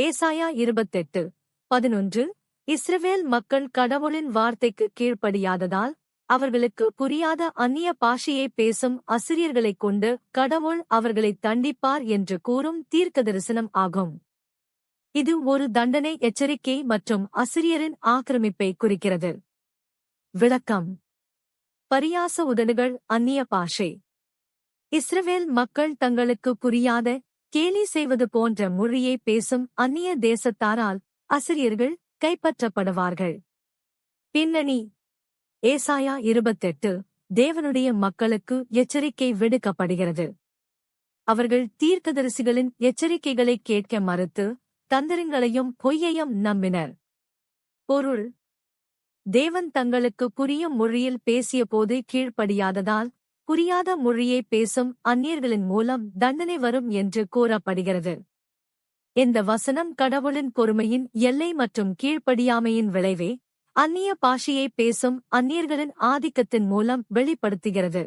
ஏசாயா 28:11 இஸ்ரவேல் மக்கள் கடவுளின் வார்த்தைக்கு கீழ்ப்படியாததால் அவர்களுக்கு புரியாத அந்நிய பாஷையை பேசும் அசிரியர்களைக் கொண்டு கடவுள் அவர்களைத் தண்டிப்பார் என்று கூறும் தீர்க்கதரிசனம் ஆகும். இது ஒரு தண்டனை எச்சரிக்கை மற்றும் அசிரியரின் ஆக்கிரமிப்பை குறிக்கிறது. விளக்கம்: பரியாச உதடுகள் அந்நிய பாஷை. இஸ்ரவேல் மக்கள் தங்களுக்கு புரியாத, கேலி செய்வது போன்ற மொழியை பேசும் அந்நிய தேசத்தாரால் அசிரியர்கள் கைப்பற்றப்படுவார்கள். பின்னணி: ஏசாயா 28 தேவனுடைய மக்களுக்கு எச்சரிக்கை விடுக்கப்படுகிறது. அவர்கள் தீர்க்கதரிசிகளின் எச்சரிக்கைகளை கேட்க மறுத்து தந்திரங்களையும் பொய்யையும் நம்பினர். பொருள்: தேவன் தங்களுக்கு புரியும் மொழியில் பேசியபோது கீழ்ப்படியாததால் புரியாத மொழியை பேசும் அந்நியர்களின் மூலம் தண்டனை வரும் என்று கூறப்படுகிறது. இந்த வசனம் கடவுளின் பொறுமையின் எல்லை மற்றும் கீழ்ப்படியாமையின் விளைவே அந்நிய பாஷையை பேசும் அந்நியர்களின் ஆதிக்கத்தின் மூலம் வெளிப்படுத்துகிறது.